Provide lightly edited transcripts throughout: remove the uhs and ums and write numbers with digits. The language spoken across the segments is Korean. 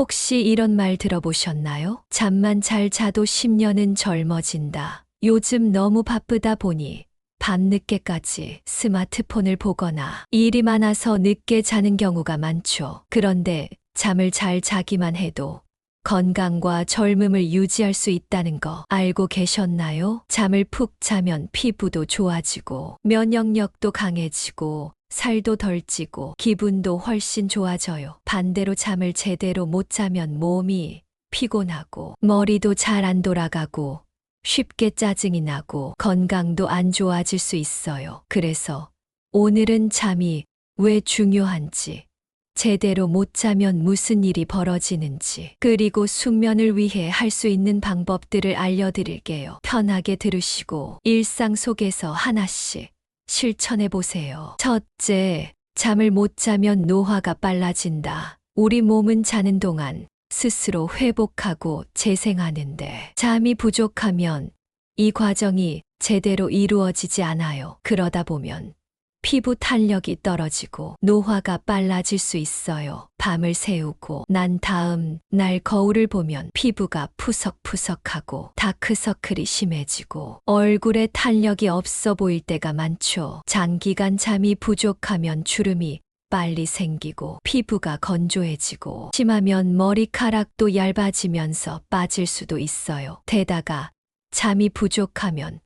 혹시 이런 말 들어보셨나요? 잠만 잘 자도 10년은 젊어진다. 요즘 너무 바쁘다 보니 밤늦게까지 스마트폰을 보거나 일이 많아서 늦게 자는 경우가 많죠. 그런데 잠을 잘 자기만 해도 건강과 젊음을 유지할 수 있다는 거 알고 계셨나요? 잠을 푹 자면 피부도 좋아지고 면역력도 강해지고 살도 덜 찌고 기분도 훨씬 좋아져요. 반대로 잠을 제대로 못 자면 몸이 피곤하고 머리도 잘 안 돌아가고 쉽게 짜증이 나고 건강도 안 좋아질 수 있어요. 그래서 오늘은 잠이 왜 중요한지, 제대로 못 자면 무슨 일이 벌어지는지, 그리고 숙면을 위해 할 수 있는 방법들을 알려드릴게요. 편하게 들으시고 일상 속에서 하나씩 실천해 보세요. 첫째, 잠을 못 자면 노화가 빨라진다. 우리 몸은 자는 동안 스스로 회복하고 재생하는데 잠이 부족하면 이 과정이 제대로 이루어지지 않아요. 그러다 보면 피부 탄력이 떨어지고 노화가 빨라질 수 있어요. 밤을 새우고 난 다음 날 거울을 보면 피부가 푸석푸석하고 다크서클이 심해지고 얼굴에 탄력이 없어 보일 때가 많죠. 장기간 잠이 부족하면 주름이 빨리 생기고 피부가 건조해지고 심하면 머리카락도 얇아지면서 빠질 수도 있어요. 게다가 잠이 부족하면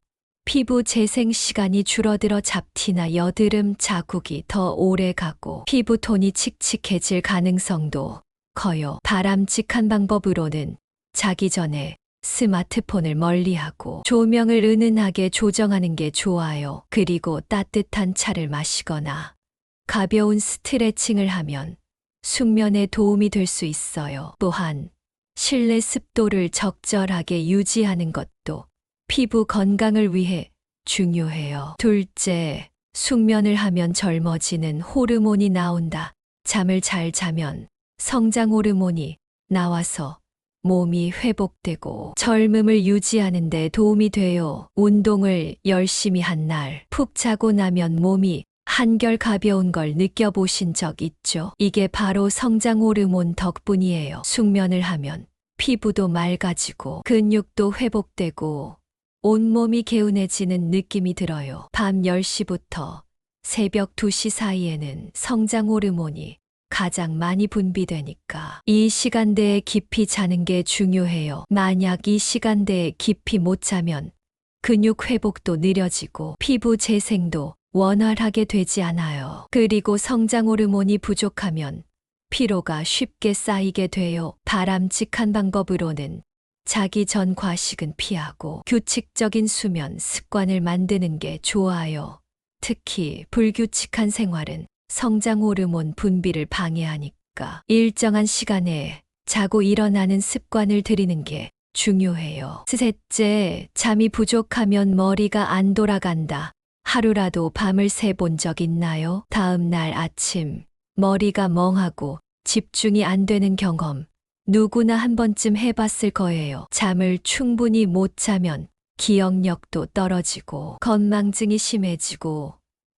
피부 재생 시간이 줄어들어 잡티나 여드름 자국이 더 오래 가고 피부톤이 칙칙해질 가능성도 커요. 바람직한 방법으로는 자기 전에 스마트폰을 멀리하고 조명을 은은하게 조정하는 게 좋아요. 그리고 따뜻한 차를 마시거나 가벼운 스트레칭을 하면 숙면에 도움이 될 수 있어요. 또한 실내 습도를 적절하게 유지하는 것도 피부 건강을 위해 중요해요. 둘째, 숙면을 하면 젊어지는 호르몬이 나온다. 잠을 잘 자면 성장 호르몬이 나와서 몸이 회복되고 젊음을 유지하는 데 도움이 돼요. 운동을 열심히 한 날 푹 자고 나면 몸이 한결 가벼운 걸 느껴보신 적 있죠? 이게 바로 성장 호르몬 덕분이에요. 숙면을 하면 피부도 맑아지고 근육도 회복되고 온몸이 개운해지는 느낌이 들어요. 밤 10시부터 새벽 2시 사이에는 성장 호르몬이 가장 많이 분비되니까 이 시간대에 깊이 자는 게 중요해요. 만약 이 시간대에 깊이 못 자면 근육 회복도 느려지고 피부 재생도 원활하게 되지 않아요. 그리고 성장 호르몬이 부족하면 피로가 쉽게 쌓이게 돼요. 바람직한 방법으로는 자기 전 과식은 피하고 규칙적인 수면 습관을 만드는 게 좋아요. 특히 불규칙한 생활은 성장 호르몬 분비를 방해하니까 일정한 시간에 자고 일어나는 습관을 들이는 게 중요해요. 셋째, 잠이 부족하면 머리가 안 돌아간다. 하루라도 밤을 새 본 적 있나요? 다음 날 아침 머리가 멍하고 집중이 안 되는 경험 누구나 한 번쯤 해봤을 거예요. 잠을 충분히 못 자면 기억력도 떨어지고 건망증이 심해지고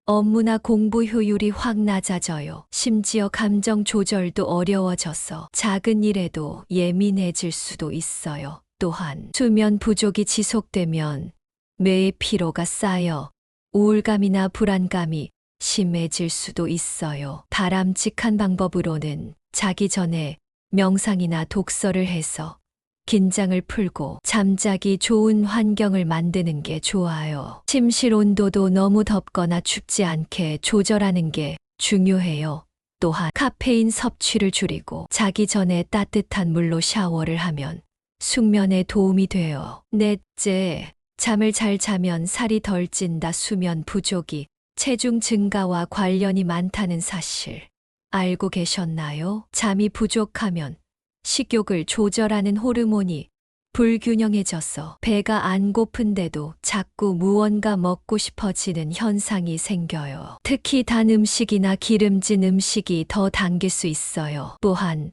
업무나 공부 효율이 확 낮아져요. 심지어 감정 조절도 어려워져서 작은 일에도 예민해질 수도 있어요. 또한 수면 부족이 지속되면 뇌의 피로가 쌓여 우울감이나 불안감이 심해질 수도 있어요. 바람직한 방법으로는 자기 전에 명상이나 독서를 해서 긴장을 풀고 잠자기 좋은 환경을 만드는 게 좋아요. 침실 온도도 너무 덥거나 춥지 않게 조절하는 게 중요해요. 또한 카페인 섭취를 줄이고 자기 전에 따뜻한 물로 샤워를 하면 숙면에 도움이 돼요. 넷째, 잠을 잘 자면 살이 덜 찐다. 수면 부족이 체중 증가와 관련이 많다는 사실 알고 계셨나요? 잠이 부족하면 식욕을 조절하는 호르몬이 불균형해져서 배가 안 고픈데도 자꾸 무언가 먹고 싶어지는 현상이 생겨요. 특히 단 음식이나 기름진 음식이 더 당길 수 있어요. 또한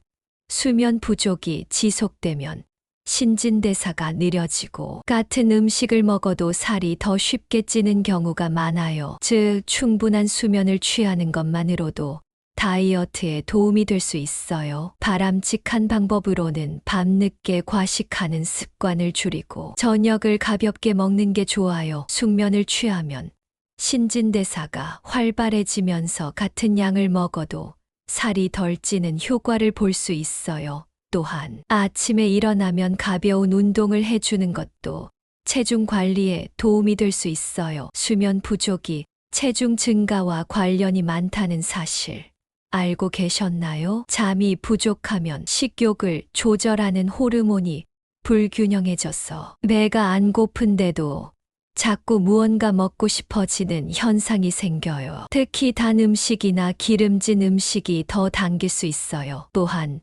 수면 부족이 지속되면 신진대사가 느려지고 같은 음식을 먹어도 살이 더 쉽게 찌는 경우가 많아요. 즉, 충분한 수면을 취하는 것만으로도 다이어트에 도움이 될 수 있어요. 바람직한 방법으로는 밤늦게 과식하는 습관을 줄이고 저녁을 가볍게 먹는 게 좋아요. 숙면을 취하면 신진대사가 활발해지면서 같은 양을 먹어도 살이 덜 찌는 효과를 볼 수 있어요. 또한 아침에 일어나면 가벼운 운동을 해주는 것도 체중 관리에 도움이 될 수 있어요. 수면 부족이 체중 증가와 관련이 많다는 사실 알고 계셨나요? 잠이 부족하면 식욕을 조절하는 호르몬이 불균형해져서 배가 안 고픈데도 자꾸 무언가 먹고 싶어지는 현상이 생겨요. 특히 단 음식이나 기름진 음식이 더 당길 수 있어요. 또한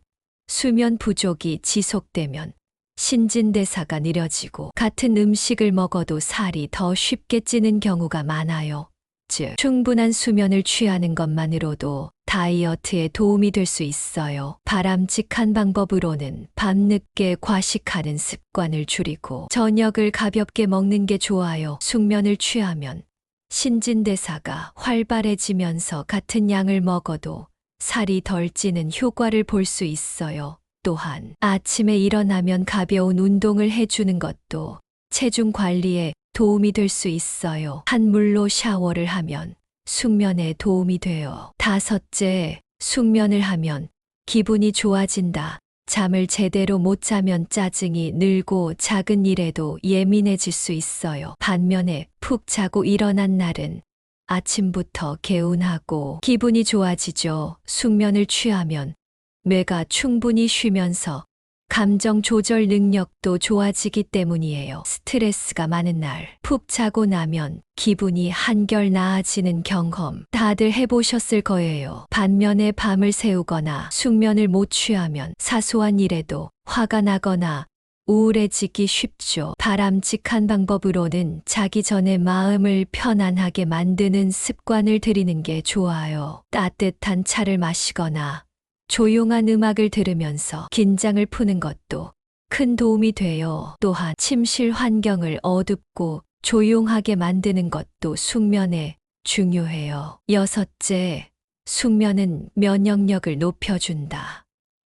수면 부족이 지속되면 신진대사가 느려지고 같은 음식을 먹어도 살이 더 쉽게 찌는 경우가 많아요. 즉, 충분한 수면을 취하는 것만으로도 다이어트에 도움이 될 수 있어요. 바람직한 방법으로는 밤늦게 과식하는 습관을 줄이고 저녁을 가볍게 먹는 게 좋아요. 숙면을 취하면 신진대사가 활발해지면서 같은 양을 먹어도 살이 덜 찌는 효과를 볼 수 있어요. 또한 아침에 일어나면 가벼운 운동을 해주는 것도 체중 관리에 도움이 될 수 있어요. 한물로 샤워를 하면 숙면에 도움이 돼요. 5째, 숙면을 하면 기분이 좋아진다. 잠을 제대로 못 자면 짜증이 늘고 작은 일에도 예민해질 수 있어요. 반면에 푹 자고 일어난 날은 아침부터 개운하고 기분이 좋아지죠. 숙면을 취하면 뇌가 충분히 쉬면서 감정 조절 능력도 좋아지기 때문이에요. 스트레스가 많은 날, 푹 자고 나면 기분이 한결 나아지는 경험 다들 해보셨을 거예요. 반면에 밤을 새우거나 숙면을 못 취하면 사소한 일에도 화가 나거나 우울해지기 쉽죠. 바람직한 방법으로는 자기 전에 마음을 편안하게 만드는 습관을 들이는 게 좋아요. 따뜻한 차를 마시거나 조용한 음악을 들으면서 긴장을 푸는 것도 큰 도움이 돼요. 또한 침실 환경을 어둡고 조용하게 만드는 것도 숙면에 중요해요. 6째, 숙면은 면역력을 높여준다.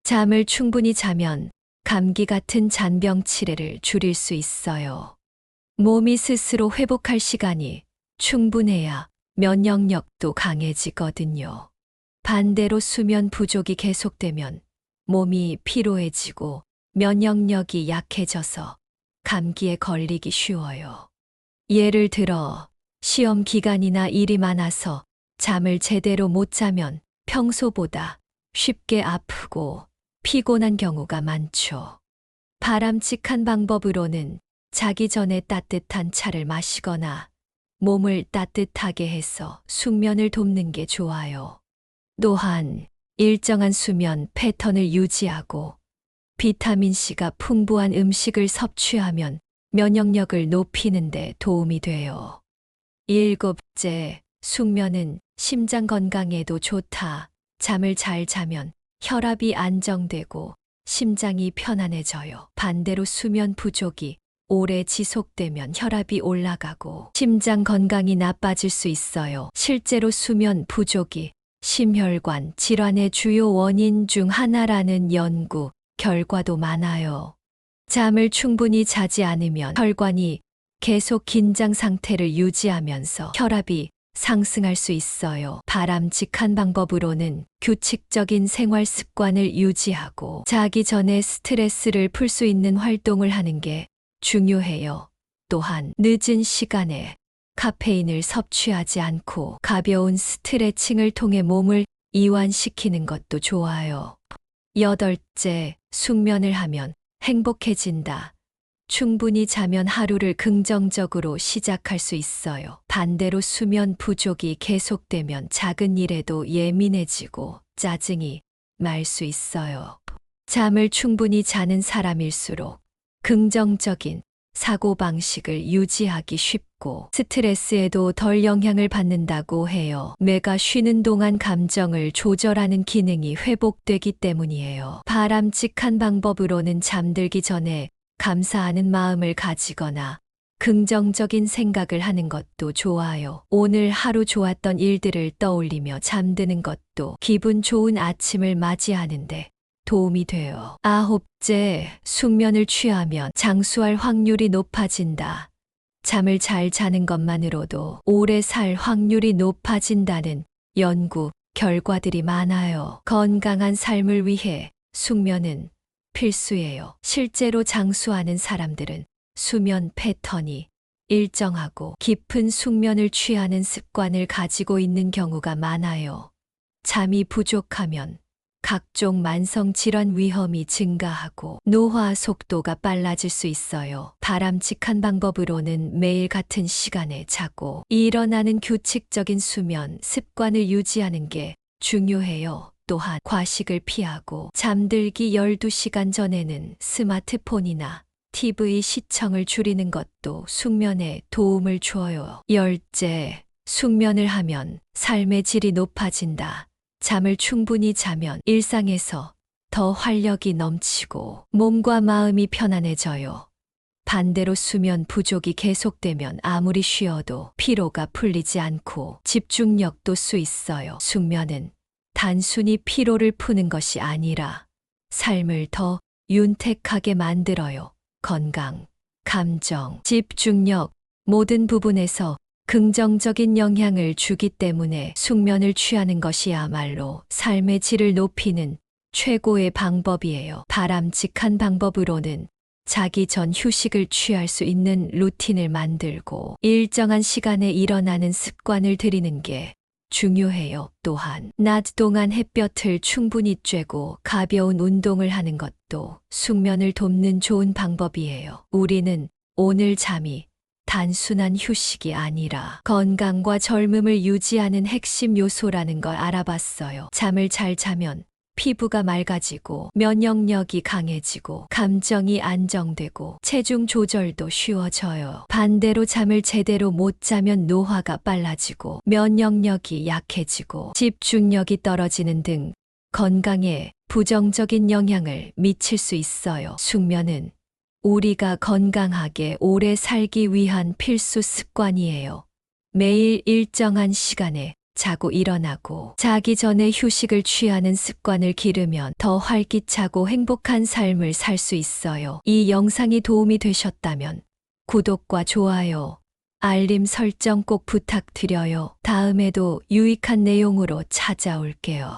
잠을 충분히 자면 감기 같은 잔병 치레를 줄일 수 있어요. 몸이 스스로 회복할 시간이 충분해야 면역력도 강해지거든요. 반대로 수면 부족이 계속되면 몸이 피로해지고 면역력이 약해져서 감기에 걸리기 쉬워요. 예를 들어 시험 기간이나 일이 많아서 잠을 제대로 못 자면 평소보다 쉽게 아프고 피곤한 경우가 많죠. 바람직한 방법으로는 자기 전에 따뜻한 차를 마시거나 몸을 따뜻하게 해서 숙면을 돕는 게 좋아요. 또한 일정한 수면 패턴을 유지하고 비타민C가 풍부한 음식을 섭취하면 면역력을 높이는 데 도움이 돼요. 7째, 숙면은 심장 건강에도 좋다. 잠을 잘 자면 혈압이 안정되고 심장이 편안해져요. 반대로 수면 부족이 오래 지속되면 혈압이 올라가고 심장 건강이 나빠질 수 있어요. 실제로 수면 부족이 심혈관 질환의 주요 원인 중 하나라는 연구 결과도 많아요. 잠을 충분히 자지 않으면 혈관이 계속 긴장 상태를 유지하면서 혈압이 상승할 수 있어요. 바람직한 방법으로는 규칙적인 생활 습관을 유지하고 자기 전에 스트레스를 풀 수 있는 활동을 하는 게 중요해요. 또한 늦은 시간에 카페인을 섭취하지 않고 가벼운 스트레칭을 통해 몸을 이완시키는 것도 좋아요. 8째, 숙면을 하면 행복해진다. 충분히 자면 하루를 긍정적으로 시작할 수 있어요. 반대로 수면 부족이 계속되면 작은 일에도 예민해지고 짜증이 날 수 있어요. 잠을 충분히 자는 사람일수록 긍정적인 사고방식을 유지하기 쉽고 스트레스에도 덜 영향을 받는다고 해요. 뇌가 쉬는 동안 감정을 조절하는 기능이 회복되기 때문이에요. 바람직한 방법으로는 잠들기 전에 감사하는 마음을 가지거나 긍정적인 생각을 하는 것도 좋아요. 오늘 하루 좋았던 일들을 떠올리며 잠드는 것도 기분 좋은 아침을 맞이하는데 도움이 돼요. 아홉째, 숙면을 취하면 장수할 확률이 높아진다. 잠을 잘 자는 것만으로도 오래 살 확률이 높아진다는 연구 결과들이 많아요. 건강한 삶을 위해 숙면은 필수예요. 실제로 장수하는 사람들은 수면 패턴이 일정하고 깊은 숙면을 취하는 습관을 가지고 있는 경우가 많아요. 잠이 부족하면 각종 만성 질환 위험이 증가하고 노화 속도가 빨라질 수 있어요. 바람직한 방법으로는 매일 같은 시간에 자고 일어나는 규칙적인 수면 습관을 유지하는 게 중요해요. 또한 과식을 피하고 잠들기 12시간 전에는 스마트폰이나 TV 시청을 줄이는 것도 숙면에 도움을 줘요. 열째, 숙면을 하면 삶의 질이 높아진다. 잠을 충분히 자면 일상에서 더 활력이 넘치고 몸과 마음이 편안해져요. 반대로 수면 부족이 계속되면 아무리 쉬어도 피로가 풀리지 않고 집중력도 수 있어요. 숙면은 단순히 피로를 푸는 것이 아니라 삶을 더 윤택하게 만들어요. 건강, 감정, 집중력, 모든 부분에서 긍정적인 영향을 주기 때문에 숙면을 취하는 것이야말로 삶의 질을 높이는 최고의 방법이에요. 바람직한 방법으로는 자기 전 휴식을 취할 수 있는 루틴을 만들고 일정한 시간에 일어나는 습관을 들이는 게 중요해요. 또한 낮 동안 햇볕을 충분히 쬐고 가벼운 운동을 하는 것도 숙면을 돕는 좋은 방법이에요. 우리는 오늘 잠이 단순한 휴식이 아니라 건강과 젊음을 유지하는 핵심 요소라는 걸 알아봤어요. 잠을 잘 자면 피부가 맑아지고 면역력이 강해지고 감정이 안정되고 체중 조절도 쉬워져요. 반대로 잠을 제대로 못 자면 노화가 빨라지고 면역력이 약해지고 집중력이 떨어지는 등 건강에 부정적인 영향을 미칠 수 있어요. 숙면은 우리가 건강하게 오래 살기 위한 필수 습관이에요. 매일 일정한 시간에 자고 일어나고 자기 전에 휴식을 취하는 습관을 기르면 더 활기차고 행복한 삶을 살 수 있어요. 이 영상이 도움이 되셨다면 구독과 좋아요, 알림 설정 꼭 부탁드려요. 다음에도 유익한 내용으로 찾아올게요.